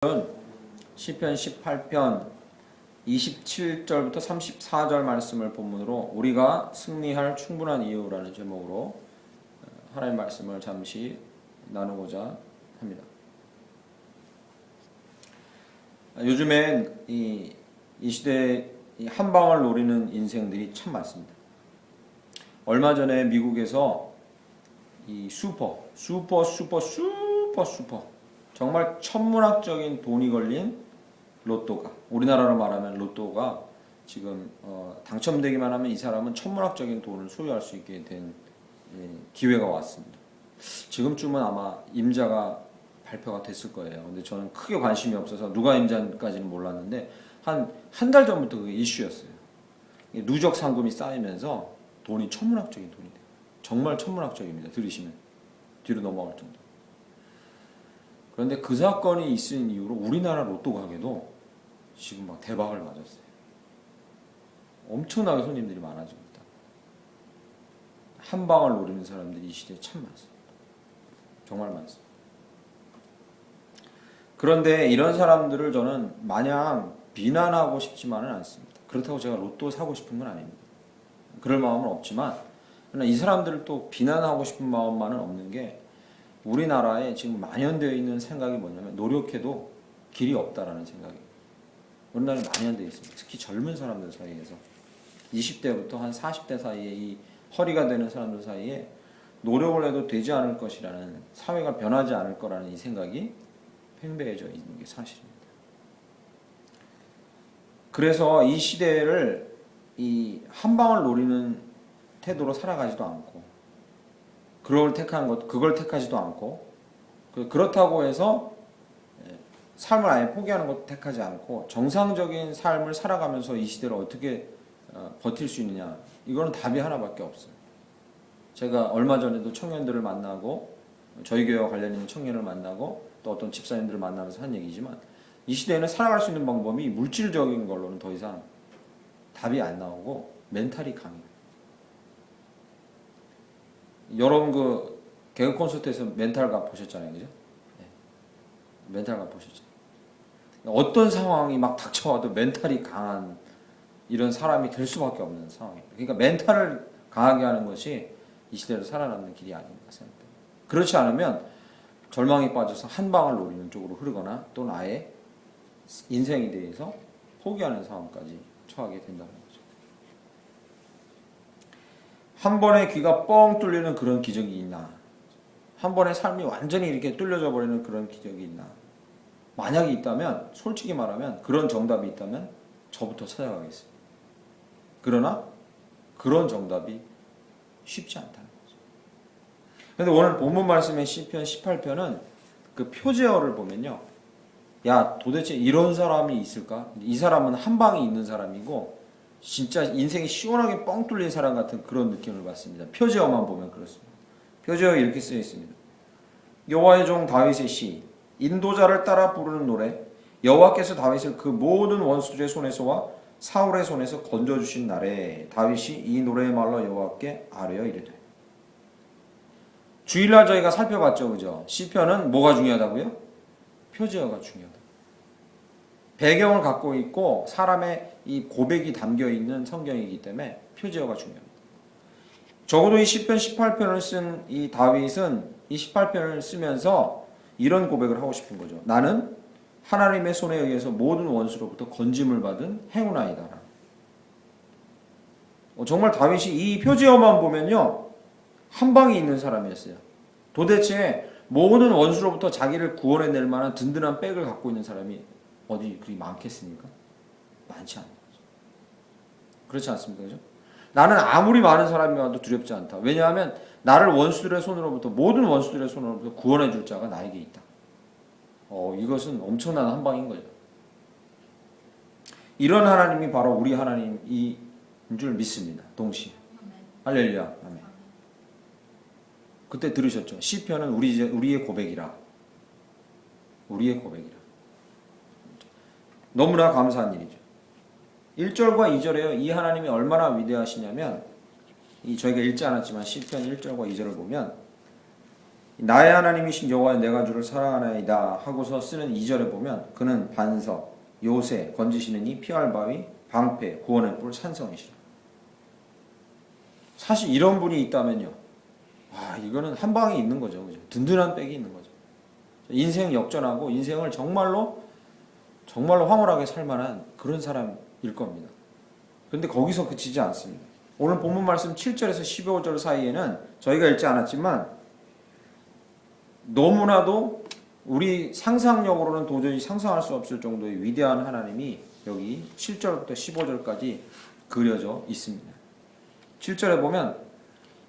시편 18편 27절부터 34절 말씀을 본문으로 우리가 승리할 충분한 이유라는 제목으로 하나님의 말씀을 잠시 나누고자 합니다. 요즘엔 이 시대에 한 방을 노리는 인생들이 참 많습니다. 얼마 전에 미국에서 이 슈퍼 정말 천문학적인 돈이 걸린 로또가, 우리나라로 말하면 로또가 지금 당첨되기만 하면 이 사람은 천문학적인 돈을 소유할 수 있게 된 기회가 왔습니다. 지금쯤은 아마 임자가 발표가 됐을 거예요. 근데 저는 크게 관심이 없어서 누가 임자인지까지는 몰랐는데 한 달 전부터 그게 이슈였어요. 누적 상금이 쌓이면서 돈이 천문학적인 돈이 돼요. 정말 천문학적입니다. 들으시면 뒤로 넘어갈 정도. 그런데 그 사건이 있은 이후로 우리나라 로또 가게도 지금 막 대박을 맞았어요. 엄청나게 손님들이 많아집니다. 한 방을 노리는 사람들이 이 시대에 참 많습니다. 정말 많습니다. 그런데 이런 사람들을 저는 마냥 비난하고 싶지만은 않습니다. 그렇다고 제가 로또 사고 싶은 건 아닙니다. 그럴 마음은 없지만, 그러나 이 사람들을 또 비난하고 싶은 마음만은 없는 게, 우리나라에 지금 만연되어 있는 생각이 뭐냐면 노력해도 길이 없다라는 생각이에요. 우리나라에 만연되어 있습니다. 특히 젊은 사람들 사이에서 20대부터 한 40대 사이에 이 허리가 되는 사람들 사이에 노력을 해도 되지 않을 것이라는, 사회가 변하지 않을 거라는 이 생각이 팽배해져 있는 게 사실입니다. 그래서 이 시대를 이 한 방을 노리는 태도로 살아가지도 않고, 그걸 택하지도 않고, 그렇다고 해서 삶을 아예 포기하는 것도 택하지 않고 정상적인 삶을 살아가면서 이 시대를 어떻게 버틸 수 있느냐, 이거는 답이 하나밖에 없어요. 제가 얼마 전에도 청년들을 만나고, 저희 교회와 관련 있는 청년을 만나고 또 어떤 집사님들을 만나면서 한 얘기지만, 이 시대에는 살아갈 수 있는 방법이 물질적인 걸로는 더 이상 답이 안 나오고 멘탈이 강해요. 여러분 그 개그 콘서트에서 멘탈갑 보셨잖아요, 그죠? 네. 멘탈갑 보셨죠? 어떤 상황이 막 닥쳐와도 멘탈이 강한 이런 사람이 될 수밖에 없는 상황이에요. 그러니까 멘탈을 강하게 하는 것이 이 시대로 살아남는 길이 아닌가 생각합니다. 그렇지 않으면 절망에 빠져서 한 방을 노리는 쪽으로 흐르거나 또는 아예 인생에 대해서 포기하는 상황까지 처하게 된다는 거죠. 한 번에 귀가 뻥 뚫리는 그런 기적이 있나? 한 번에 삶이 완전히 이렇게 뚫려져 버리는 그런 기적이 있나? 만약에 있다면, 솔직히 말하면 그런 정답이 있다면 저부터 찾아가겠습니다. 그러나 그런 정답이 쉽지 않다는 거죠. 그런데 오늘 본문 말씀의 시편 18편은 그 표제어를 보면요, 야, 도대체 이런 사람이 있을까? 이 사람은 한 방이 있는 사람이고 진짜 인생이 시원하게 뻥 뚫린 사람 같은 그런 느낌을 받습니다. 표제어만 보면 그렇습니다. 표제어에 이렇게 쓰여 있습니다. 여호와의 종 다윗의 시, 인도자를 따라 부르는 노래, 여호와께서 다윗을 그 모든 원수들의 손에서와 사울의 손에서 건져주신 날에 다윗이 이 노래의 말로 여호와께 아뢰어 이르되. 주일날 저희가 살펴봤죠, 그죠? 시편은 뭐가 중요하다고요? 표제어가 중요하다. 배경을 갖고 있고 사람의 이 고백이 담겨 있는 성경이기 때문에 표제어가 중요합니다. 적어도 이 시편 18편을 쓴 이 다윗은 이 18편을 쓰면서 이런 고백을 하고 싶은 거죠. 나는 하나님의 손에 의해서 모든 원수로부터 건짐을 받은 행운아이다. 정말 다윗이 이 표제어만 보면요, 한 방이 있는 사람이었어요. 도대체 모든 원수로부터 자기를 구원해낼 만한 든든한 백을 갖고 있는 사람이 어디 그리 많겠습니까? 많지 않는 거죠. 그렇지 않습니까? 그죠? 나는 아무리 많은 사람이 와도 두렵지 않다. 왜냐하면 나를 원수들의 손으로부터, 모든 원수들의 손으로부터 구원해 줄 자가 나에게 있다. 이것은 엄청난 한방인 거죠. 이런 하나님이 바로 우리 하나님인 줄 믿습니다. 동시에. 할렐루야. 아멘. 그때 들으셨죠? 시편은 우리의 고백이라. 우리의 고백이라. 너무나 감사한 일이죠. 1절과 2절에요. 이 하나님이 얼마나 위대하시냐면, 저희가 읽지 않았지만 시편 1절과 2절을 보면 나의 하나님이신 여호와 내가 주를 사랑하나이다 하고서 쓰는 2절에 보면 그는 반석, 요새, 건지시는 이 피할 바위, 방패, 구원의 뿔, 산성이시라. 사실 이런 분이 있다면요. 이거는 한 방에 있는 거죠. 그죠? 든든한 백이 있는 거죠. 인생 역전하고 인생을 정말로 황홀하게 살 만한 그런 사람일 겁니다. 그런데 거기서 그치지 않습니다. 오늘 본문 말씀 7절에서 15절 사이에는 저희가 읽지 않았지만 너무나도 우리 상상력으로는 도저히 상상할 수 없을 정도의 위대한 하나님이 여기 7절부터 15절까지 그려져 있습니다. 7절에 보면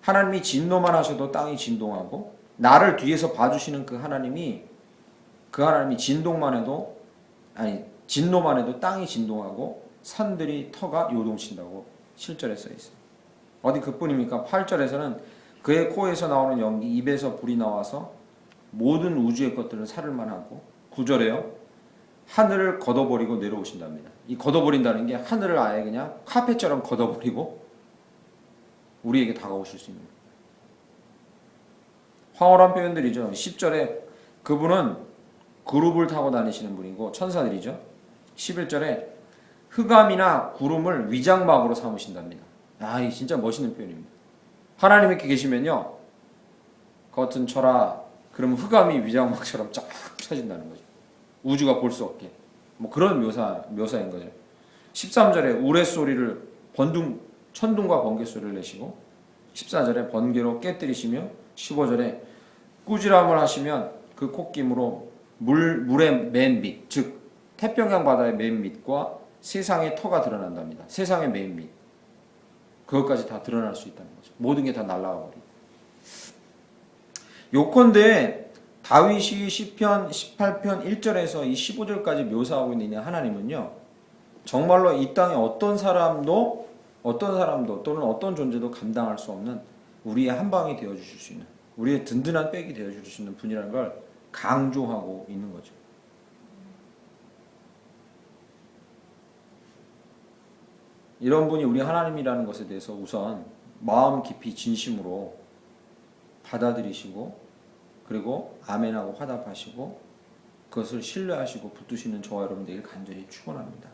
하나님이 진노만 하셔도 땅이 진동하고 나를 뒤에서 봐주시는 그 하나님이 진노만 해도 땅이 진동하고 산들이 터가 요동친다고 7절에 써 있어요. 어디 그뿐입니까? 8절에서는 그의 코에서 나오는 연기, 입에서 불이 나와서 모든 우주의 것들을 살을만 하고 9절에요. 하늘을 걷어버리고 내려오신답니다. 이 걷어버린다는 게 하늘을 아예 그냥 카펫처럼 걷어버리고 우리에게 다가오실 수 있는 황홀한 표현들이죠. 10절에 그분은 그룹을 타고 다니시는 분이고 천사들이죠. 11절에 흑암이나 구름을 위장막으로 삼으신답니다. 이 진짜 멋있는 표현입니다. 하나님 이렇게 계시면요. 겉은 쳐라. 그러면 흑암이 위장막처럼 쫙 펴진다는 거죠. 우주가 볼 수 없게. 그런 묘사인 거죠. 13절에 우레소리를 천둥과 번개 소리를 내시고 14절에 번개로 깨뜨리시며 15절에 꾸지람을 하시면 그 콧김으로 물의 맨 밑, 즉 태평양 바다의 맨 밑과 세상의 터가 드러난답니다. 세상의 맨 밑. 그것까지 다 드러날 수 있다는 거죠. 모든 게 다 날아가 버리고. 요컨대 다윗이 시편 18편 1절에서 이 15절까지 묘사하고 있는 하나님은요. 정말로 이 땅에 어떤 사람도 또는 어떤 존재도 감당할 수 없는 우리의 한방이 되어주실 수 있는 우리의 든든한 백이 되어줄 수 있는 분이라는 걸 강조하고 있는 거죠. 이런 분이 우리 하나님이라는 것에 대해서 우선 마음 깊이 진심으로 받아들이시고 그리고 아멘하고 화답하시고 그것을 신뢰하시고 붙드시는 저와 여러분 되길 간절히 축원합니다.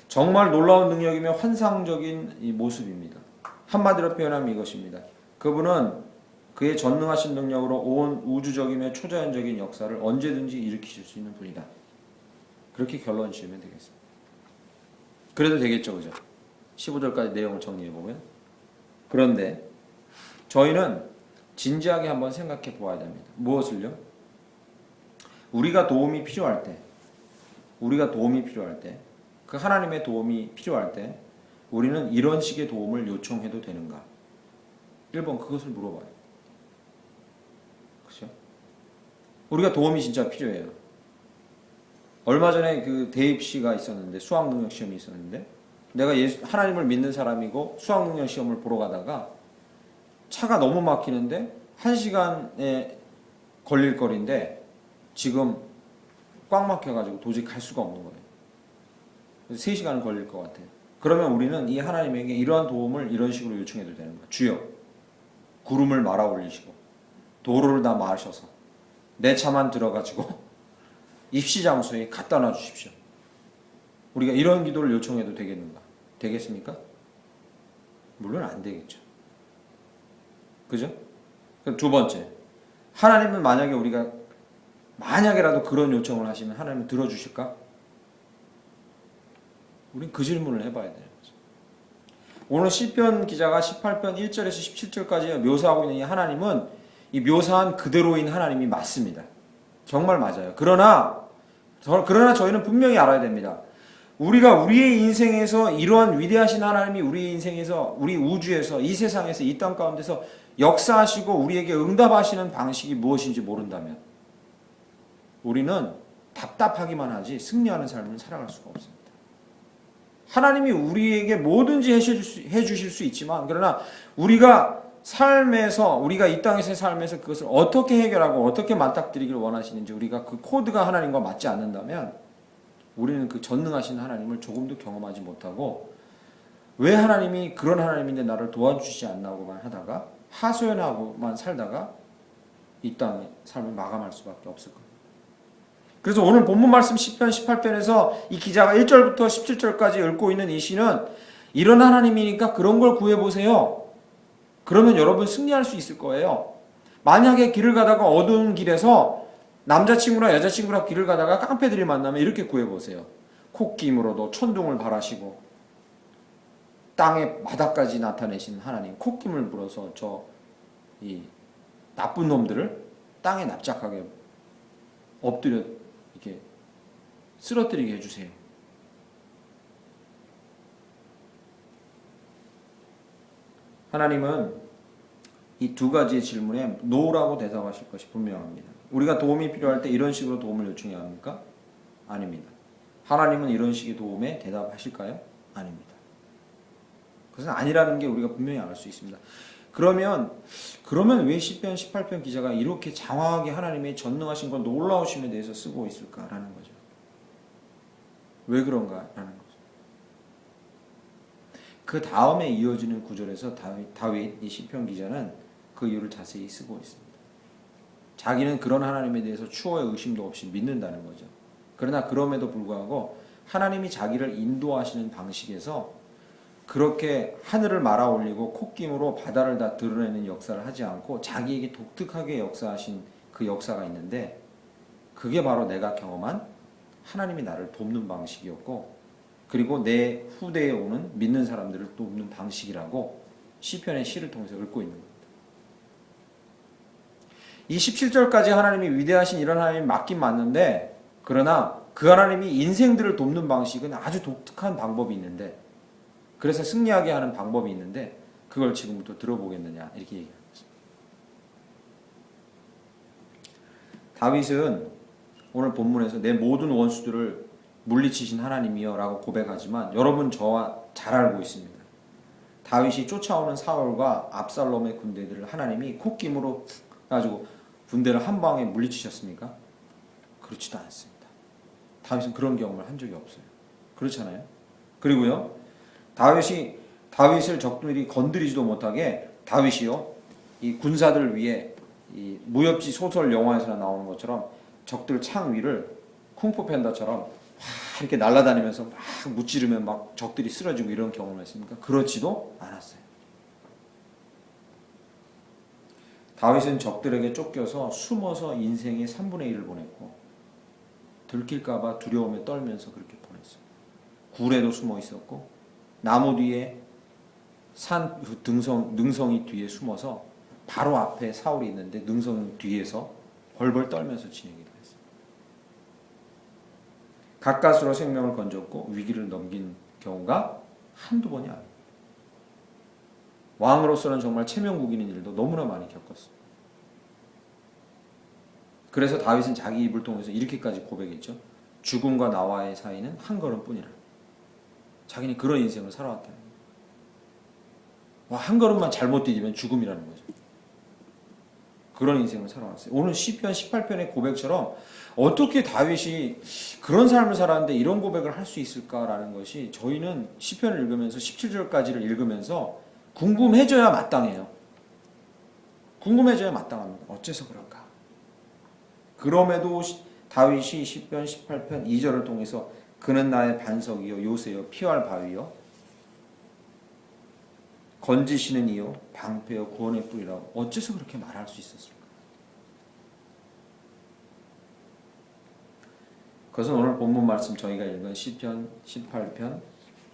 정말 놀라운 능력이며 환상적인 이 모습입니다. 한마디로 표현하면 이것입니다. 그분은 그의 전능하신 능력으로 온 우주적이며 초자연적인 역사를 언제든지 일으키실 수 있는 분이다. 그렇게 결론 지으면 되겠습니다. 그래도 되겠죠, 그죠? 15절까지 내용을 정리해보면. 그런데 저희는 진지하게 한번 생각해 보아야 됩니다. 무엇을요? 우리가 도움이 필요할 때, 그 하나님의 도움이 필요할 때 우리는 이런 식의 도움을 요청해도 되는가? 1번 그것을 물어봐요. 그렇죠? 우리가 도움이 진짜 필요해요. 얼마 전에 그 대입 시가 있었는데 수학 능력 시험이 있었는데 내가 하나님을 믿는 사람이고 수학 능력 시험을 보러 가다가 차가 너무 막히는데 1시간에 걸릴 거리인데 지금 꽉 막혀가지고 도저히 갈 수가 없는 거예요. 3시간은 걸릴 것 같아요. 그러면 우리는 이 하나님에게 이러한 도움을 이런 식으로 요청해도 되는 거예요. 주여, 구름을 말아 올리시고 도로를 다 마셔서 내 차만 들어가지고 입시 장소에 갖다 놔 주십시오. 우리가 이런 기도를 요청해도 되겠는가? 되겠습니까? 물론 안 되겠죠. 그죠? 그럼 두 번째, 하나님은 만약에라도 그런 요청을 하시면 하나님은 들어주실까? 우린 그 질문을 해봐야 되는 거죠. 오늘 시편 기자가 18편 1절에서 17절까지 묘사하고 있는 이 하나님은 이 묘사한 그대로인 하나님이 맞습니다. 정말 맞아요. 그러나 저희는 분명히 알아야 됩니다. 우리가 우리의 인생에서 이러한 위대하신 하나님이 우리의 인생에서, 우리 우주에서, 이 세상에서, 이 땅 가운데서 역사하시고 우리에게 응답하시는 방식이 무엇인지 모른다면 우리는 답답하기만 하지 승리하는 삶을 살아갈 수가 없습니다. 하나님이 우리에게 뭐든지 해주실 수 있지만 그러나 우리가 이 땅에서의 삶에서 그것을 어떻게 해결하고 어떻게 맞닥뜨리기를 원하시는지 우리가 그 코드가 하나님과 맞지 않는다면 우리는 그 전능하신 하나님을 조금도 경험하지 못하고 왜 하나님이 그런 하나님인데 나를 도와주시지 않나고만 하다가 하소연하고만 살다가 이 땅의 삶을 마감할 수밖에 없을 겁니다. 그래서 오늘 본문 말씀 시편 18편에서 이 기자가 1절부터 17절까지 읽고 있는 이 시는 이런 하나님이니까 그런 걸 구해보세요. 그러면 여러분 승리할 수 있을 거예요. 만약에 길을 가다가 어두운 길에서 남자친구나 여자친구랑 길을 가다가 깡패들이 만나면 이렇게 구해보세요. 콧김으로도 천둥을 발하시고 땅의 바닥까지 나타내신 하나님, 콧김을 불어서 이 나쁜 놈들을 땅에 납작하게 엎드려 이렇게 쓰러뜨리게 해주세요. 하나님은 이 두 가지의 질문에 노라고 대답하실 것이 분명합니다. 우리가 도움이 필요할 때 이런 식으로 도움을 요청해야 합니까? 아닙니다. 하나님은 이런 식의 도움에 대답하실까요? 아닙니다. 그것은 아니라는 게 우리가 분명히 알 수 있습니다. 그러면 왜 시편 18편 기자가 이렇게 장황하게 하나님의 전능하신 것 놀라우심에 대해서 쓰고 있을까라는 거죠. 왜 그런가라는 거죠. 그 다음에 이어지는 구절에서 다윗 이 시편 기자는 그 이유를 자세히 쓰고 있습니다. 자기는 그런 하나님에 대해서 추호의 의심도 없이 믿는다는 거죠. 그러나 그럼에도 불구하고 하나님이 자기를 인도하시는 방식에서 그렇게 하늘을 말아 올리고 콧김으로 바다를 다 드러내는 역사를 하지 않고 자기에게 독특하게 역사하신 그 역사가 있는데 그게 바로 내가 경험한 하나님이 나를 돕는 방식이었고 그리고 내 후대에 오는 믿는 사람들을 돕는 방식이라고 시편의 시를 통해서 읽고 있는 겁니다. 이 17절까지 하나님이 위대하신 이런 하나님이 맞긴 맞는데 그러나 그 하나님이 인생들을 돕는 방식은 아주 독특한 방법이 있는데 그래서 승리하게 하는 방법이 있는데 그걸 지금부터 들어보겠느냐 이렇게 얘기합니다. 다윗은 오늘 본문에서 내 모든 원수들을 물리치신 하나님이여 라고 고백하지만 여러분 저와 잘 알고 있습니다. 다윗이 쫓아오는 사울과 압살롬의 군대들을 하나님이 콧김으로 가지고 군대를 한 방에 물리치셨습니까? 그렇지도 않습니다. 다윗은 그런 경험을 한 적이 없어요. 그렇잖아요. 그리고요 다윗을 적들이 건드리지도 못하게 다윗이요 이 군사들을 위해 이 무협지 소설 영화에서 나오는 것처럼 적들 창 위를 쿵푸 팬다처럼 이렇게 날아다니면서 막 무찌르면 막 적들이 쓰러지고 이런 경험을 했습니까? 그렇지도 않았어요. 다윗은 적들에게 쫓겨서 숨어서 인생의 3분의 1을 보냈고 들킬까봐 두려움에 떨면서 그렇게 보냈어요. 굴에도 숨어 있었고 나무 뒤에 산 능성이 뒤에 숨어서 바로 앞에 사울이 있는데 능성 뒤에서 벌벌 떨면서 지내기도 했어요. 가까스로 생명을 건졌고 위기를 넘긴 경우가 한두 번이 아닙니다. 왕으로서는 정말 체면국인인 일도 너무나 많이 겪었어요. 그래서 다윗은 자기 입을 통해서 이렇게까지 고백했죠. 죽음과 나와의 사이는 한 걸음뿐이라. 자기는 그런 인생을 살아왔다는 거예요. 한 걸음만 잘못 디디면 죽음이라는 거죠. 그런 인생을 살아왔어요. 오늘 시편 18편의 고백처럼 어떻게 다윗이 그런 삶을 살았는데 이런 고백을 할 수 있을까라는 것이 저희는 시편을 읽으면서 17절까지를 읽으면서 궁금해져야 마땅해요. 궁금해져야 마땅합니다. 어째서 그럴까? 그럼에도 다윗이 시편 18편 2절을 통해서 그는 나의 반석이요 요새요 피할 바위요 건지시는 이요 방패요 구원의 뿔이라고 어째서 그렇게 말할 수 있었을까? 그것은 오늘 본문 말씀 저희가 읽은 시편 18편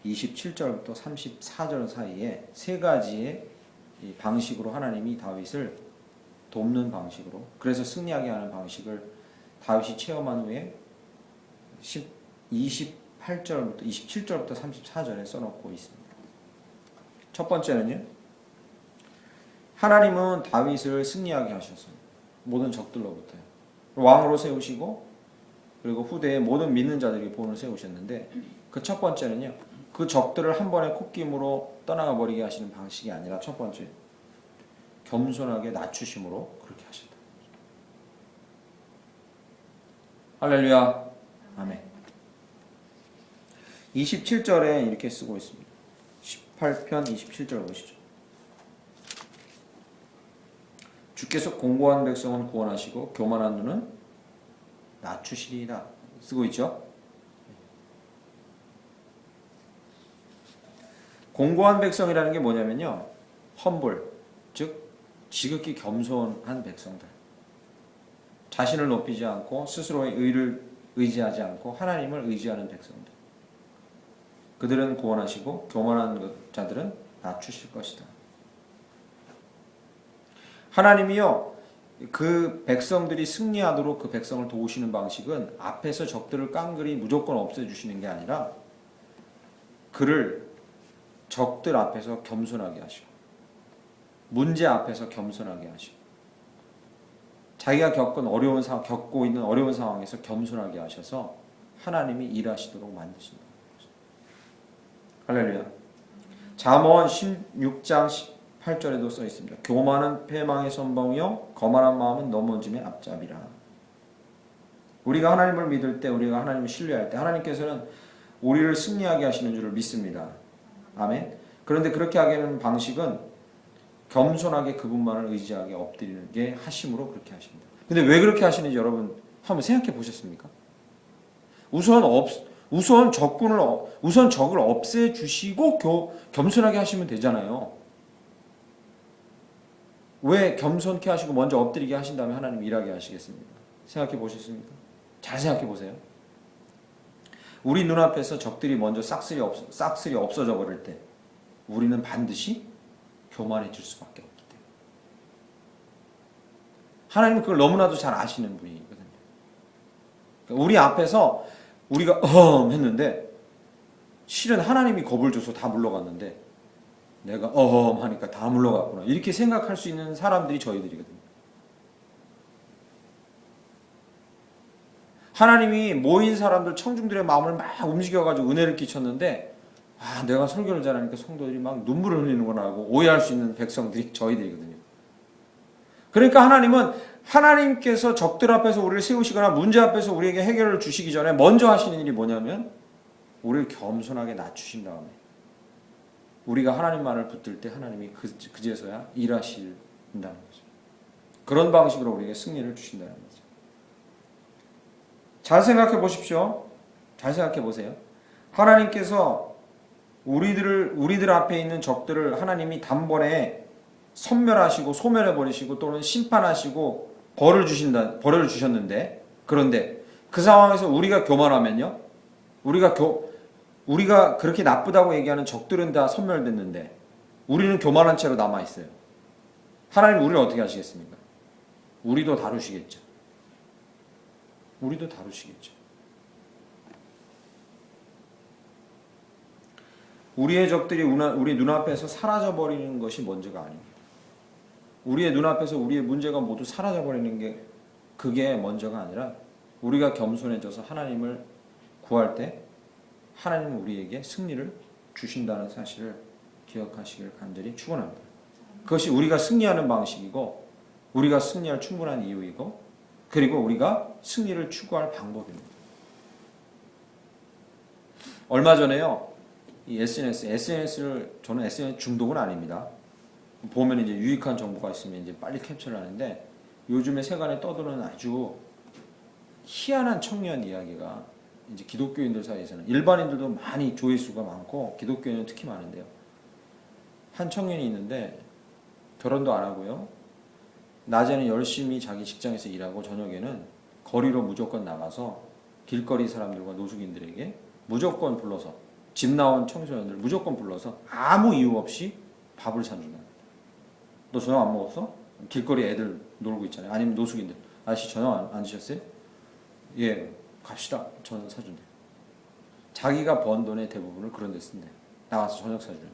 27절부터 34절 사이에 세 가지의 방식으로 하나님이 다윗을 돕는 방식으로 그래서 승리하게 하는 방식을 다윗이 체험한 후에 28절부터 27절부터 34절에 써놓고 있습니다. 첫 번째는요. 하나님은 다윗을 승리하게 하셨습니다. 모든 적들로부터요. 왕으로 세우시고 그리고 후대에 모든 믿는 자들에게 본을 세우셨는데 그 첫 번째는요. 그 적들을 한 번에 콧김으로 떠나가 버리게 하시는 방식이 아니라 첫 번째 겸손하게 낮추심으로 그렇게 하셨다. 할렐루야. 아멘. 27절에 이렇게 쓰고 있습니다. 18편 27절 보시죠. 주께서 공고한 백성은 구원하시고 교만한 눈은 낮추시리이다 쓰고 있죠. 공고한 백성이라는 게 뭐냐면요, 험불, 즉 지극히 겸손한 백성들, 자신을 높이지 않고 스스로의 의를 의지하지 않고 하나님을 의지하는 백성들, 그들은 구원하시고 교만한 자들은 낮추실 것이다. 하나님이요, 그 백성들이 승리하도록 그 백성을 도우시는 방식은 앞에서 적들을 깡그리 무조건 없애주시는 게 아니라 그를 적들 앞에서 겸손하게 하시고 문제 앞에서 겸손하게 하시고 자기가 겪고 있는 어려운 상황에서 겸손하게 하셔서 하나님이 일하시도록 만드신다. 할렐루야. 잠언 16장 18절에도 써 있습니다. 교만은 패망의 선봉이요 거만한 마음은 넘어짐의 앞잡이라. 우리가 하나님을 믿을 때, 우리가 하나님을 신뢰할 때 하나님께서는 우리를 승리하게 하시는 줄을 믿습니다. 아멘. 그런데 그렇게 하게 하는 방식은 겸손하게 그분만을 의지하게 엎드리는 게 하심으로 그렇게 하십니다. 근데 왜 그렇게 하시는지 여러분 한번 생각해 보셨습니까? 우선 적을 없애 주시고 겸손하게 하시면 되잖아요. 왜 겸손케 하시고 먼저 엎드리게 하신 다음에 하나님 일하게 하시겠습니까? 생각해 보셨습니까? 잘 생각해 보세요. 우리 눈앞에서 적들이 먼저 싹쓸이 없어져 버릴 때 우리는 반드시 교만해질 수밖에 없기 때문에. 하나님은 그걸 너무나도 잘 아시는 분이거든요. 그러니까 우리 앞에서 우리가 했는데 실은 하나님이 겁을 줘서 다 물러갔는데 내가 하니까 다 물러갔구나, 이렇게 생각할 수 있는 사람들이 저희들이거든요. 하나님이 모인 사람들, 청중들의 마음을 막 움직여가지고 은혜를 끼쳤는데 내가 설교를 잘하니까 성도들이 막 눈물을 흘리는구나 하고 오해할 수 있는 백성들이 저희들이거든요. 그러니까 하나님은 하나님께서 적들 앞에서 우리를 세우시거나 문제 앞에서 우리에게 해결을 주시기 전에 먼저 하시는 일이 뭐냐면 우리를 겸손하게 낮추신 다음에 우리가 하나님만을 붙들 때 하나님이 그제서야 일하신다는 거죠. 그런 방식으로 우리에게 승리를 주신다는 거죠. 잘 생각해 보십시오. 잘 생각해 보세요. 하나님께서 우리들 앞에 있는 적들을 하나님이 단번에 섬멸하시고 소멸해 버리시고 또는 심판하시고 벌을 주셨는데, 그런데 그 상황에서 우리가 교만하면요, 우리가 그렇게 나쁘다고 얘기하는 적들은 다 섬멸됐는데 우리는 교만한 채로 남아 있어요. 하나님 우리를 어떻게 하시겠습니까? 우리도 다루시겠죠. 우리의 적들이 우리 눈앞에서 사라져버리는 것이 먼저가 아닙니다. 우리의 눈앞에서 우리의 문제가 모두 사라져버리는 게 그게 먼저가 아니라 우리가 겸손해져서 하나님을 구할 때 하나님은 우리에게 승리를 주신다는 사실을 기억하시길 간절히 축원합니다. 그것이 우리가 승리하는 방식이고 우리가 승리할 충분한 이유이고 그리고 우리가 승리를 추구할 방법입니다. 얼마 전에요, 이 SNS를, 저는 SNS 중독은 아닙니다. 보면 이제 유익한 정보가 있으면 이제 빨리 캡처를 하는데 요즘에 세간에 떠도는 아주 희한한 청년 이야기가 이제 기독교인들 사이에서는, 일반인들도 많이 조회수가 많고 기독교인은 특히 많은데요. 한 청년이 있는데 결혼도 안 하고요. 낮에는 열심히 자기 직장에서 일하고 저녁에는 거리로 무조건 나가서 길거리 사람들과 노숙인들에게 무조건 불러서, 집 나온 청소년들 무조건 불러서 아무 이유 없이 밥을 사준다. 너 저녁 안 먹었어? 길거리 애들 놀고 있잖아요. 아니면 노숙인들. 아저씨 저녁 안 드셨어요? 예, 갑시다. 저녁 사준대. 자기가 번 돈의 대부분을 그런 데 쓴대. 나가서 저녁 사주는데.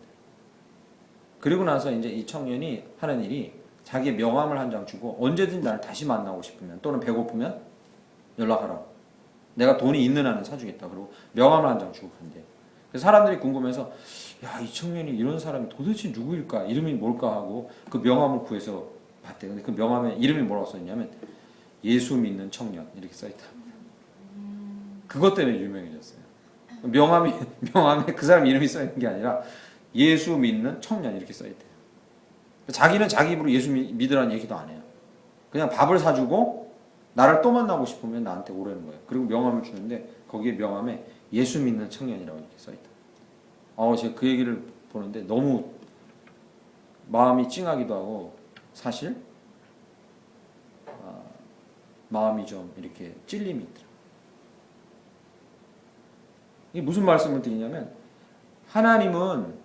그리고 나서 이제 이 청년이 하는 일이 자기의 명함을 한 장 주고 언제든지 나를 다시 만나고 싶으면 또는 배고프면 연락하라. 내가 돈이 있는 한은 사주겠다. 그리고 명함을 한 장 주고 간대. 그래서 사람들이 궁금해서 야, 이 청년이 이런 사람이 도대체 누구일까? 이름이 뭘까? 하고 그 명함을 구해서 봤대. 근데 그 명함에 이름이 뭐라고 써있냐면 예수 믿는 청년 이렇게 써있다. 그것 때문에 유명해졌어요. 명함에 그 사람 이름이 써있는 게 아니라 예수 믿는 청년 이렇게 써있대요. 자기는 자기 입으로 예수 믿으라는 얘기도 안 해요. 그냥 밥을 사주고 나를 또 만나고 싶으면 나한테 오라는 거예요. 그리고 명함을 주는데 거기에 명함에 예수 믿는 청년이라고 이렇게 써있다. 제가 그 얘기를 보는데 너무 마음이 찡하기도 하고 사실 마음이 좀 이렇게 찔림이 있더라고요. 이게 무슨 말씀을 드리냐면 하나님은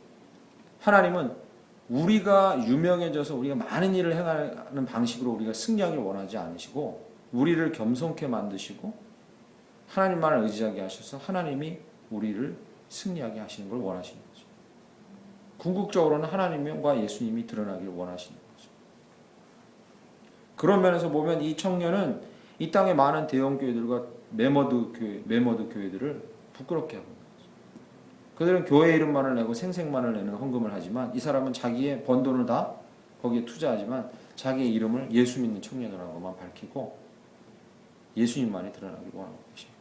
우리가 유명해져서 우리가 많은 일을 행하는 방식으로 우리가 승리하기를 원하지 않으시고 우리를 겸손케 만드시고 하나님만을 의지하게 하셔서 하나님이 우리를 승리하게 하시는 걸 원하시는 거죠. 궁극적으로는 하나님과 예수님이 드러나기를 원하시는 거죠. 그런 면에서 보면 이 청년은 이 땅의 많은 대형 교회들과 메머드 교회들을 부끄럽게 하고 있는 거죠. 그들은 교회 이름만을 내고 생색만을 내는 헌금을 하지만 이 사람은 자기의 번 돈을 다 거기에 투자하지만 자기의 이름을 예수 믿는 청년이라고만 밝히고 예수님만이 드러나기를 원하고 계십니다.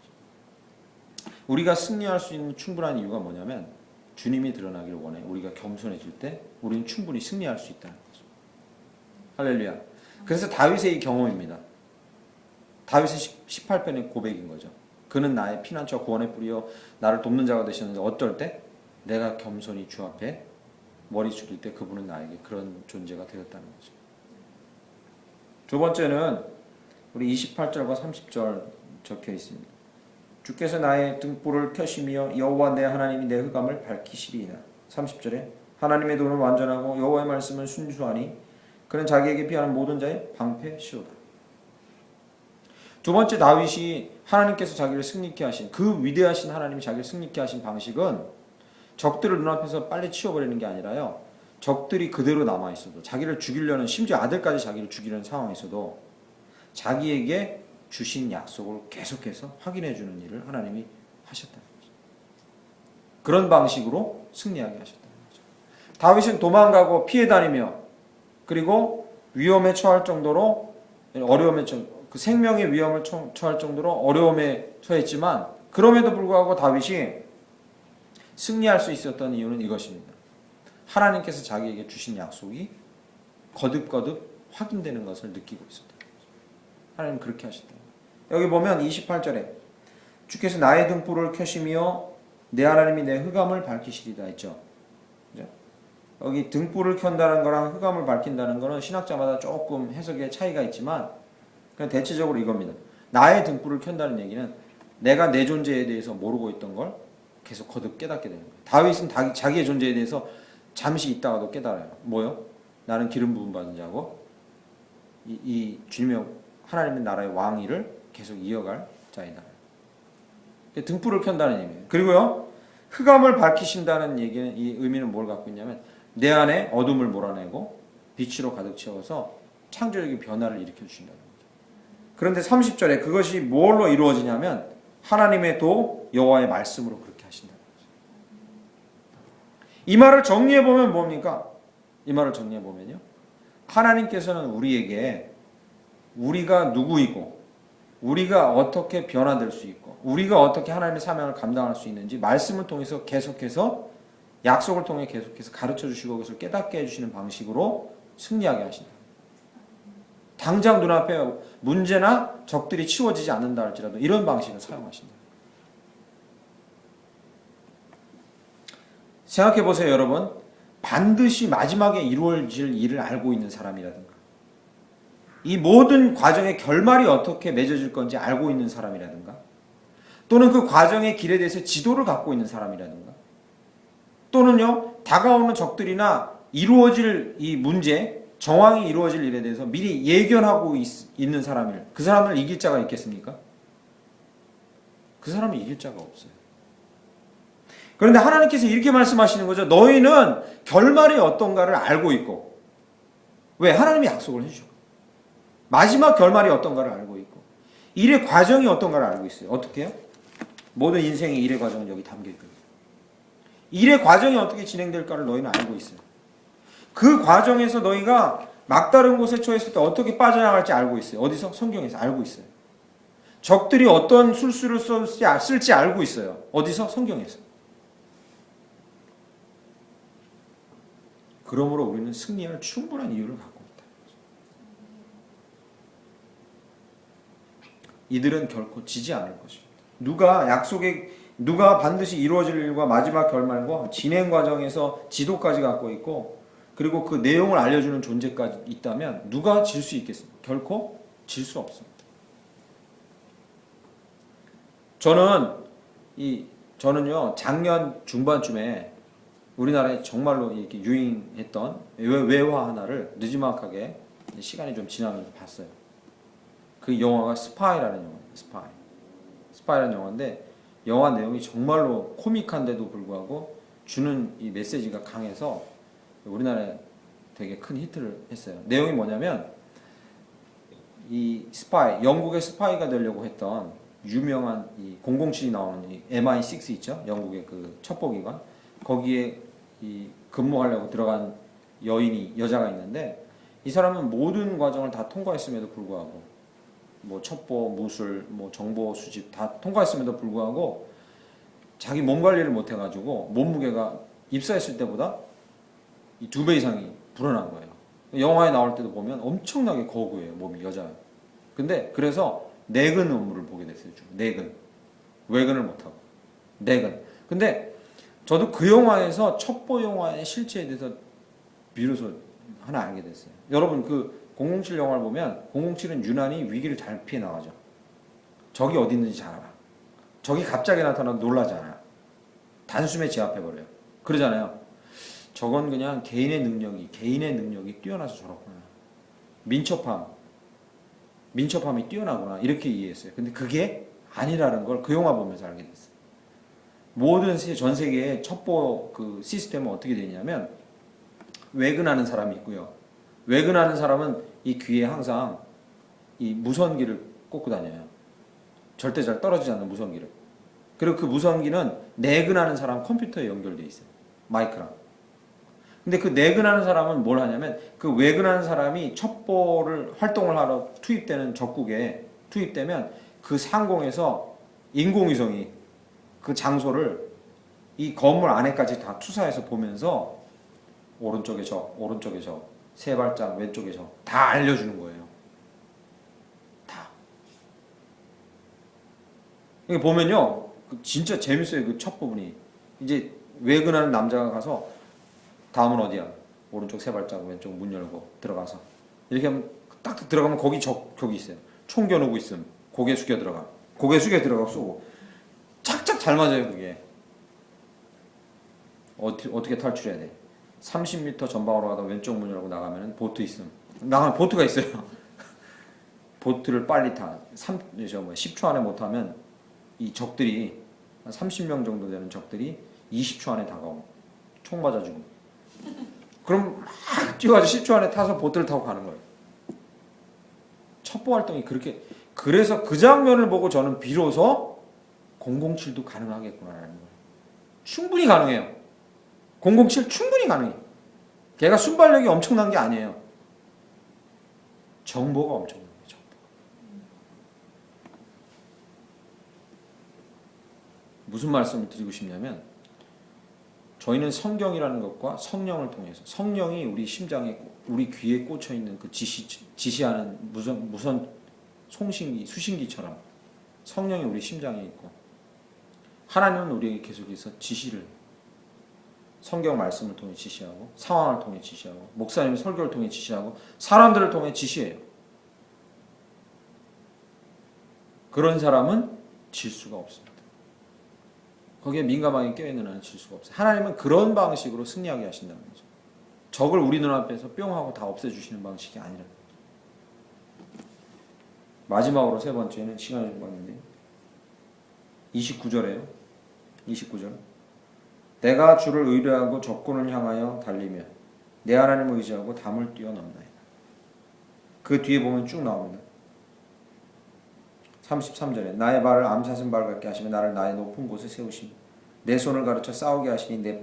우리가 승리할 수 있는 충분한 이유가 뭐냐면 주님이 드러나기를 원해. 우리가 겸손해질 때 우리는 충분히 승리할 수 있다는 거죠. 할렐루야. 그래서 다윗의 이 경험입니다. 다윗의 18편의 고백인 거죠. 그는 나의 피난처 구원의 뿌리여 나를 돕는 자가 되셨는데 어떨 때? 내가 겸손히 주 앞에 머리 숙일 때 그분은 나에게 그런 존재가 되었다는 거죠. 두 번째는 우리 28절과 30절 적혀 있습니다. 주께서 나의 등불을 켜시며 여호와 내 하나님이 내 흑암을 밝히시리이다. 30절에 하나님의 도는 완전하고 여호와의 말씀은 순수하니 그는 자기에게 피하는 모든 자의 방패시로다. 두 번째 다윗이 하나님께서 자기를 승리케 하신 그 위대하신 하나님이 자기를 승리케 하신 방식은 적들을 눈앞에서 빨리 치워버리는 게 아니라요. 적들이 그대로 남아있어도 자기를 죽이려는 심지어 아들까지 자기를 죽이려는 상황에서도 자기에게 주신 약속을 계속해서 확인해주는 일을 하나님이 하셨다는 거죠. 그런 방식으로 승리하게 하셨다는 거죠. 다윗은 도망가고 피해 다니며 그리고 위험에 처할 정도로 그 생명의 위험을 처할 정도로 어려움에 처했지만 그럼에도 불구하고 다윗이 승리할 수 있었던 이유는 이것입니다. 하나님께서 자기에게 주신 약속이 거듭거듭 확인되는 것을 느끼고 있었다. 하나님 그렇게 하셨다. 여기 보면 28절에 주께서 나의 등불을 켜시며 내 하나님이 내 흑암을 밝히시리다 했죠. 그죠? 여기 등불을 켠다는 거랑 흑암을 밝힌다는 거는 신학자마다 조금 해석의 차이가 있지만 그냥 대체적으로 이겁니다. 나의 등불을 켠다는 얘기는 내가 내 존재에 대해서 모르고 있던 걸 계속 거듭 깨닫게 되는 거예요. 다윗은 자기의 존재에 대해서 잠시 있다가도 깨달아요. 뭐요? 나는 기름 부음 받은 자고 이 주님의 하나님의 나라의 왕위를 계속 이어갈 자이다. 등불을 켠다는 의미예요. 그리고요, 흑암을 밝히신다는 얘기는 이 의미는 뭘 갖고 있냐면 내 안에 어둠을 몰아내고 빛으로 가득 채워서 창조적인 변화를 일으켜 주신다는 거죠. 그런데 30절에 그것이 뭘로 이루어지냐면 하나님의 도 여호와의 말씀으로 그렇게 하신다는 거죠. 이 말을 정리해 보면 뭡니까? 이 말을 정리해 보면요, 하나님께서는 우리에게 우리가 누구이고 우리가 어떻게 변화될 수 있고 우리가 어떻게 하나님의 사명을 감당할 수 있는지 말씀을 통해서 계속해서 약속을 통해 계속해서 가르쳐 주시고 그것을 깨닫게 해주시는 방식으로 승리하게 하신다. 당장 눈앞에 문제나 적들이 치워지지 않는다 할지라도 이런 방식을 사용하신다. 생각해 보세요, 여러분. 반드시 마지막에 이루어질 일을 알고 있는 사람이라든가 이 모든 과정의 결말이 어떻게 맺어질 건지 알고 있는 사람이라든가 또는 그 과정의 길에 대해서 지도를 갖고 있는 사람이라든가 또는요, 다가오는 적들이나 이루어질 이 문제, 정황이 이루어질 일에 대해서 미리 예견하고 있는 사람을, 그 사람을 이길 자가 있겠습니까? 그 사람은 이길 자가 없어요. 그런데 하나님께서 이렇게 말씀하시는 거죠. 너희는 결말이 어떤가를 알고 있고, 왜? 하나님이 약속을 해주죠. 마지막 결말이 어떤가를 알고 있고 일의 과정이 어떤가를 알고 있어요. 어떻게 해요? 모든 인생의 일의 과정은 여기 담겨 있거든요. 일의 과정이 어떻게 진행될까를 너희는 알고 있어요. 그 과정에서 너희가 막다른 곳에 처했을 때 어떻게 빠져나갈지 알고 있어요. 어디서? 성경에서 알고 있어요. 적들이 어떤 술수를 쓸지 알고 있어요. 어디서? 성경에서. 그러므로 우리는 승리할 충분한 이유를 갖고 있다. 이들은 결코 지지 않을 것입니다. 누가 반드시 이루어질 일과 마지막 결말과 진행 과정에서 지도까지 갖고 있고 그리고 그 내용을 알려주는 존재까지 있다면 누가 질 수 있겠습니까? 결코 질 수 없습니다. 저는요 작년 중반쯤에 우리나라에 정말로 이렇게 유행했던 외화 하나를 느지막하게 시간이 좀 지나면서 봤어요. 그 영화가 스파이라는 영화예요. 스파이라는 영화인데 영화 내용이 정말로 코믹한데도 불구하고 주는 이 메시지가 강해서 우리나라에 되게 큰 히트를 했어요. 내용이 뭐냐면 이 스파이, 영국의 스파이가 되려고 했던 유명한 이 007이 나오는 이 MI6 있죠? 영국의 그 첩보기관 거기에 이 근무하려고 들어간 여자가 있는데 이 사람은 모든 과정을 다 통과했음에도 불구하고 뭐 첩보, 무술, 뭐 정보 수집 다 통과했음에도 불구하고 자기 몸 관리를 못 해가지고 몸무게가 입사했을 때보다 이 2배 이상이 불어난 거예요. 영화에 나올 때도 보면 엄청나게 거구해요. 몸이 여자예요. 근데 그래서 내근 업무를 보게 됐어요. 내근. 외근을 못하고. 내근. 근데 저도 그 영화에서 첩보 영화의 실체에 대해서 비로소 하나 알게 됐어요. 여러분 그 007 영화를 보면 007은 유난히 위기를 잘 피해 나가죠. 적이 어디 있는지 잘 알아. 적이 갑자기 나타나도 놀라지 않아요. 단숨에 제압해버려요. 그러잖아요. 저건 그냥 개인의 능력이 뛰어나서 저렇구나. 민첩함이 뛰어나구나. 이렇게 이해했어요. 근데 그게 아니라는 걸 그 영화 보면서 알게 됐어요. 모든 전 세계의 첩보 그 시스템은 어떻게 되냐면 외근하는 사람이 있고요. 외근하는 사람은 이 귀에 항상 이 무선기를 꽂고 다녀요. 절대 잘 떨어지지 않는 무선기를. 그리고 그 무선기는 내근하는 사람 컴퓨터에 연결돼 있어요. 마이크랑. 근데 그 내근하는 사람은 뭘 하냐면 그 외근하는 사람이 첩보를 활동을 하러 투입되는 적국에 투입되면 그 상공에서 인공위성이 그 장소를 이 건물 안에까지 다 투사해서 보면서 오른쪽에 세 발짝 왼쪽에 다 알려주는 거예요. 다. 이게 보면요 진짜 재밌어요. 그 첫 부분이 이제 외근하는 남자가 가서 다음은 어디야? 오른쪽 세 발짝 왼쪽 문 열고 들어가서 이렇게 하면 딱 들어가면 거기 적이 있어요. 총 겨누고 있음. 고개 숙여 들어가 쏘고 착착 잘 맞아요. 그게 어떻게 탈출해야 돼? 30m 전방으로 가다 왼쪽 문 열고 나가면 보트 있음. 나가면 보트가 있어요. 보트를 빨리 타. 10초 안에 못하면 이 적들이 한 30명 정도 되는 적들이 20초 안에 다가오고 총 맞아주고 그럼 막 뛰어가지고 10초 안에 타서 보트를 타고 가는 거예요. 첩보 활동이 그렇게 그래서 그 장면을 보고 저는 비로소 007도 가능하겠구나라는 거예요. 충분히 가능해요. 007 충분히 가능해요. 걔가 순발력이 엄청난 게 아니에요. 정보가 엄청난 거예요. 정보. 무슨 말씀을 드리고 싶냐면 저희는 성경이라는 것과 성령을 통해서 성령이 우리 심장에 우리 귀에 꽂혀 있는 그 지시하는 무선 송신기 수신기처럼 성령이 우리 심장에 있고 하나님은 우리에게 계속해서 지시를 성경 말씀을 통해 지시하고 상황을 통해 지시하고 목사님의 설교를 통해 지시하고 사람들을 통해 지시해요. 그런 사람은 질 수가 없습니다. 거기에 민감하게 껴있는 한은 질 수가 없어요. 하나님은 그런 방식으로 승리하게 하신다는 거죠. 적을 우리 눈앞에서 뿅 하고 다 없애주시는 방식이 아니라. 마지막으로 세 번째는 시간이 좀 많은데 29절에요. 29절. 내가 주를 의뢰하고 적군을 향하여 달리며 내 하나님을 의지하고 담을 뛰어넘나이다. 그 뒤에 보면 쭉 나옵니다. 33절에 나의 발을 암사슴 발 같게 하시며 나를 나의 높은 곳에 세우시며 내 손을 가르쳐 싸우게 하시니 내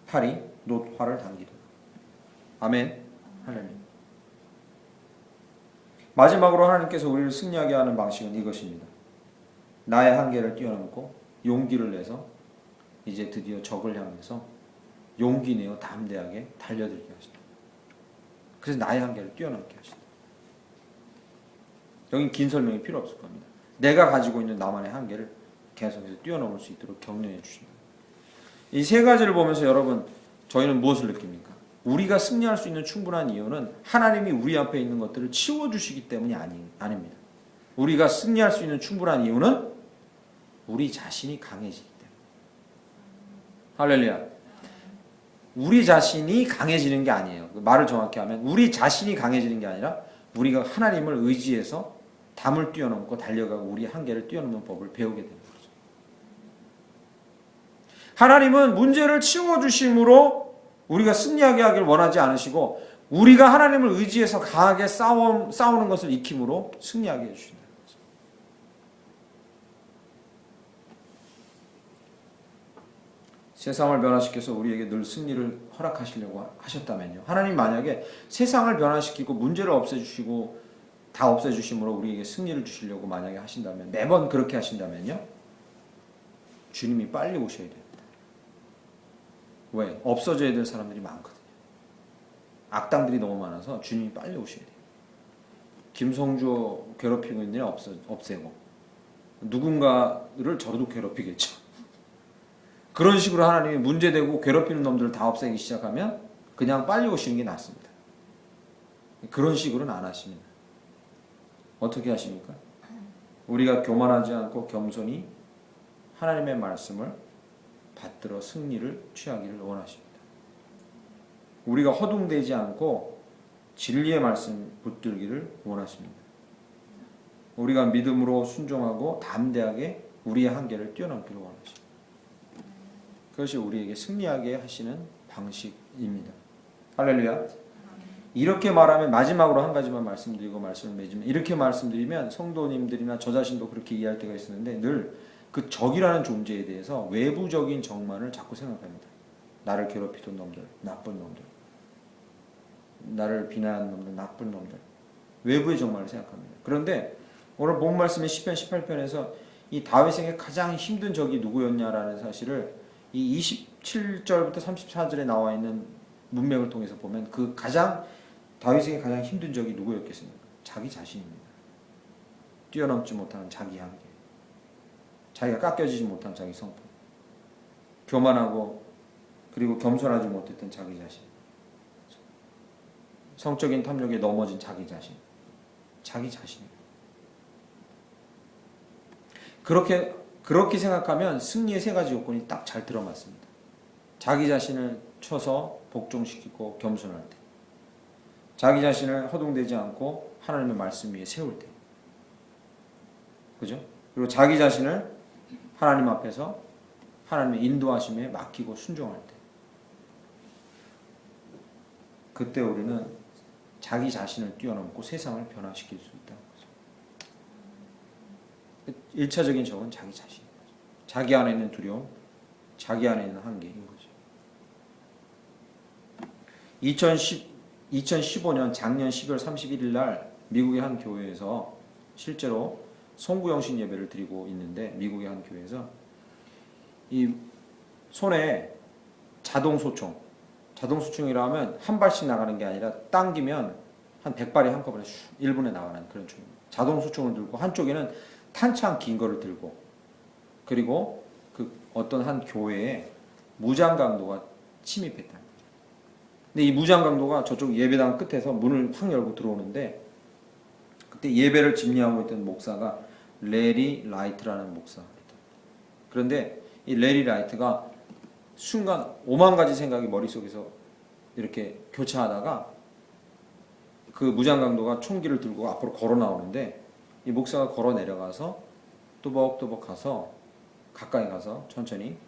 팔이 놋화를 당기도다. 아멘. 할렐루야. 마지막으로 하나님께서 우리를 승리하게 하는 방식은 이것입니다. 나의 한계를 뛰어넘고 용기를 내서 이제 드디어 적을 향해서 용기 내어 담대하게 달려들게 하신다. 그래서 나의 한계를 뛰어넘게 하신다. 여긴 긴 설명이 필요 없을 겁니다. 내가 가지고 있는 나만의 한계를 계속해서 뛰어넘을 수 있도록 격려해 주신다. 이 세 가지를 보면서 여러분 저희는 무엇을 느낍니까? 우리가 승리할 수 있는 충분한 이유는 하나님이 우리 앞에 있는 것들을 치워주시기 때문이 아닙니다. 우리가 승리할 수 있는 충분한 이유는 우리 자신이 강해지기 때문에. 할렐루야. 우리 자신이 강해지는 게 아니에요. 말을 정확히 하면 우리 자신이 강해지는 게 아니라 우리가 하나님을 의지해서 담을 뛰어넘고 달려가고 우리 한계를 뛰어넘는 법을 배우게 되는 거죠. 하나님은 문제를 치워주심으로 우리가 승리하게 하길 원하지 않으시고 우리가 하나님을 의지해서 강하게 싸우는 것을 익힘으로 승리하게 해주신다. 세상을 변화시켜서 우리에게 늘 승리를 허락하시려고 하셨다면요. 하나님 만약에 세상을 변화시키고 문제를 없애주시고 다 없애주심으로 우리에게 승리를 주시려고 만약에 하신다면 매번 그렇게 하신다면요. 주님이 빨리 오셔야 됩니다. 왜? 없어져야 될 사람들이 많거든요. 악당들이 너무 많아서 주님이 빨리 오셔야 돼요. 김성주 괴롭히고 있는 일 없애고 누군가를 저도 괴롭히겠죠. 그런 식으로 하나님이 문제되고 괴롭히는 놈들을 다 없애기 시작하면 그냥 빨리 오시는 게 낫습니다. 그런 식으로는 안 하십니다. 어떻게 하십니까? 우리가 교만하지 않고 겸손히 하나님의 말씀을 받들어 승리를 취하기를 원하십니다. 우리가 허둥대지 않고 진리의 말씀 붙들기를 원하십니다. 우리가 믿음으로 순종하고 담대하게 우리의 한계를 뛰어넘기를 원하십니다. 그것이 우리에게 승리하게 하시는 방식입니다. 할렐루야. 이렇게 말하면 마지막으로 한 가지만 말씀드리고 말씀을 맺으면 이렇게 말씀드리면 성도님들이나 저 자신도 그렇게 이해할 때가 있었는데 늘 그 적이라는 존재에 대해서 외부적인 적만을 자꾸 생각합니다. 나를 괴롭히던 놈들, 나쁜 놈들, 나를 비난하는 놈들, 나쁜 놈들, 외부의 적만을 생각합니다. 그런데 오늘 본 말씀의 시편 18편에서 이 다윗에게 가장 힘든 적이 누구였냐라는 사실을 이 27절부터 34절에 나와 있는 문맥을 통해서 보면 그 다윗에게 가장 힘든 적이 누구였겠습니까? 자기 자신입니다. 뛰어넘지 못하는 자기 한계, 자기가 깎여지지 못한 자기 성품, 교만하고 그리고 겸손하지 못했던 자기 자신, 성적인 탐욕에 넘어진 자기 자신입니다. 그렇게 생각하면 승리의 세 가지 요건이 딱 잘 들어맞습니다. 자기 자신을 쳐서 복종시키고 겸손할 때, 자기 자신을 허둥대지 않고 하나님의 말씀 위에 세울 때, 그죠? 그리고 자기 자신을 하나님 앞에서 하나님의 인도하심에 맡기고 순종할 때, 그때 우리는 자기 자신을 뛰어넘고 세상을 변화시킬 수 있다는 거죠. 1차적인 적은 자기 자신. 자기 안에 있는 두려움, 자기 안에 있는 한계인 거죠. 2015년 작년 12월 31일 날 미국의 한 교회에서 실제로 송구영신 예배를 드리고 있는데 미국의 한 교회에서 이 손에 자동소총이라 하면 한 발씩 나가는 게 아니라 당기면 한 100발이 한꺼번에 1분에 나가는 그런 총입니다. 자동소총을 들고 한쪽에는 탄창 긴 거를 들고 그리고 그 어떤 한 교회에 무장강도가 침입했다. 근데 이 무장강도가 저쪽 예배당 끝에서 문을 확 열고 들어오는데 그때 예배를 집례하고 있던 목사가 레리 라이트라는 목사입니다. 그런데 이 레리 라이트가 순간 5만 가지 생각이 머릿속에서 이렇게 교차하다가 그 무장강도가 총기를 들고 앞으로 걸어 나오는데 이 목사가 걸어 내려가서 또박또박 가서 가까이 가서 천천히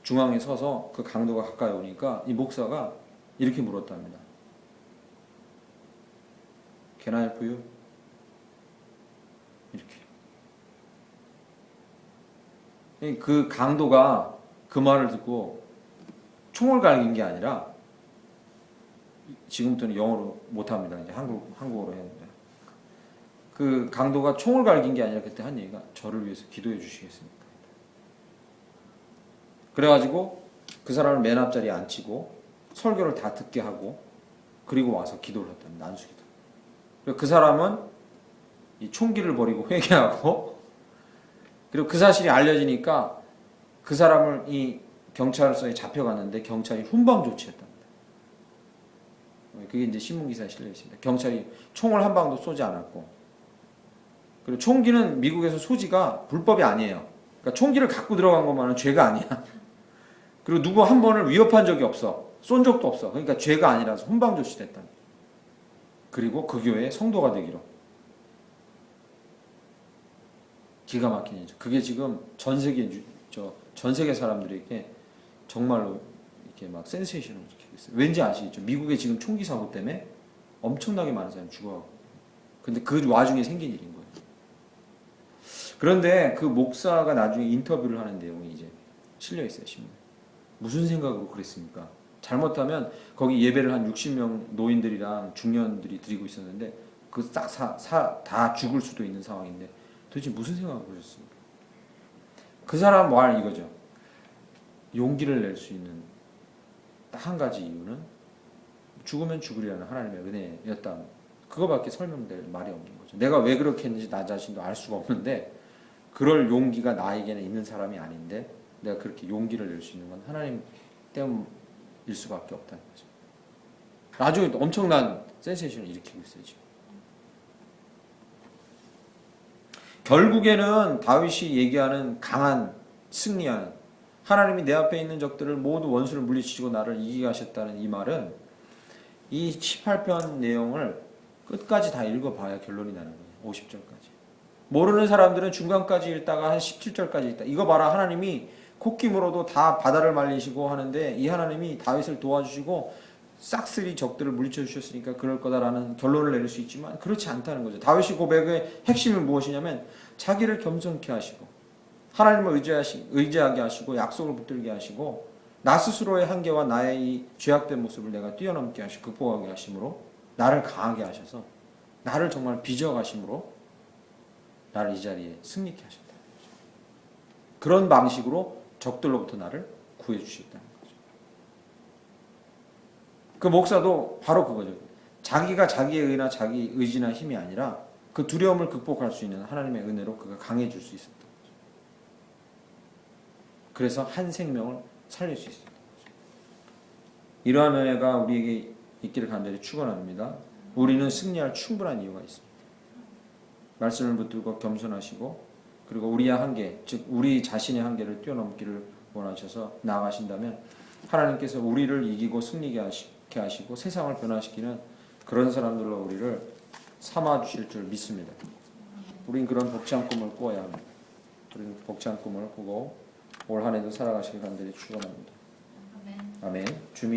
중앙에 서서 그 강도가 가까이 오니까 이 목사가 이렇게 물었답니다. Can I help you? 이렇게. 그 강도가 그 말을 듣고 총을 갈긴 게 아니라 지금부터는 영어로 못합니다. 이제 한국어로 해야 됩니다. 그 강도가 총을 갈긴 게 아니라 그때 한 얘기가 저를 위해서 기도해 주시겠습니까? 그래가지고 그 사람을 맨 앞자리에 앉히고 설교를 다 듣게 하고 그리고 와서 기도를 했답니다. 안수기도. 그 사람은 이 총기를 버리고 회개하고 그리고 그 사실이 알려지니까 그 사람을 이 경찰서에 잡혀갔는데 경찰이 훈방 조치했답니다. 그게 이제 신문기사에 실려 있습니다. 경찰이 총을 한 방도 쏘지 않았고 그리고 총기는 미국에서 소지가 불법이 아니에요. 그러니까 총기를 갖고 들어간 것만은 죄가 아니야. 그리고 누구 한 번을 위협한 적이 없어. 쏜 적도 없어. 그러니까 죄가 아니라서 훈방 조치됐다. 그리고 그 교회의 성도가 되기로. 기가 막힌 일이죠. 그게 지금 전 세계 사람들에게 정말로 이렇게 막 센세이션을 일으키고 있어요. 왠지 아시겠죠? 미국에 지금 총기 사고 때문에 엄청나게 많은 사람이 죽어가고. 근데 그 와중에 생긴 일인 거예요. 그런데 그 목사가 나중에 인터뷰를 하는 내용이 이제 실려 있어요, 신문에. 무슨 생각으로 그랬습니까? 잘못하면 거기 예배를 한 60명 노인들이랑 중년들이 드리고 있었는데 그 싹 다 죽을 수도 있는 상황인데 도대체 무슨 생각을 하셨습니까? 그 사람 말 이거죠. 용기를 낼 수 있는 딱 한 가지 이유는 죽으면 죽으리라는 하나님의 은혜였다. 그거밖에 설명될 말이 없는 거죠. 내가 왜 그렇게 했는지 나 자신도 알 수가 없는데 그럴 용기가 나에게는 있는 사람이 아닌데 내가 그렇게 용기를 낼 수 있는 건 하나님 때문일 수밖에 없다는 거죠. 나중에 엄청난 센세이션을 일으키고 있어요, 지금. 결국에는 다윗이 얘기하는 강한 승리하는 하나님이 내 앞에 있는 적들을 모두 원수를 물리치시고 나를 이기게 하셨다는 이 말은 이 18편 내용을 끝까지 다 읽어봐야 결론이 나는 거예요. 50절까지. 모르는 사람들은 중간까지 읽다가 한 17절까지 읽다. 이거 봐라. 하나님이 콧김으로도 다 바다를 말리시고 하는데 이 하나님이 다윗을 도와주시고 싹쓸이 적들을 물리쳐 주셨으니까 그럴 거다라는 결론을 내릴 수 있지만 그렇지 않다는 거죠. 다윗의 고백의 핵심은 무엇이냐면 자기를 겸손케 하시고 하나님을 의지하게 하시고 약속을 붙들게 하시고 나 스스로의 한계와 나의 이 죄악된 모습을 내가 뛰어넘게 하시고 극복하게 하심으로 나를 강하게 하셔서 나를 정말 빚어가심으로 나를 이 자리에 승리케 하셨다. 그런 방식으로 적들로부터 나를 구해 주셨다는 거죠. 그 목사도 바로 그거죠. 자기가 자기의 의나 자기 의지나 힘이 아니라 그 두려움을 극복할 수 있는 하나님의 은혜로 그가 강해질 수 있었다. 그래서 한 생명을 살릴 수 있었던 거죠. 이러한 은혜가 우리에게 있기를 간절히 축원합니다. 우리는 승리할 충분한 이유가 있습니다. 말씀을 붙들고 겸손하시고 그리고 우리의 한계, 즉 우리 자신의 한계를 뛰어넘기를 원하셔서 나아가신다면 하나님께서 우리를 이기고 승리케 하시고 세상을 변화시키는 그런 사람들로 우리를 삼아주실 줄 믿습니다. 우린 그런 벅찬 꿈을 꾸어야 합니다. 우리는 벅찬 꿈을 꾸고 올 한 해도 살아가시길 간절히 축원합니다. 아멘. 주님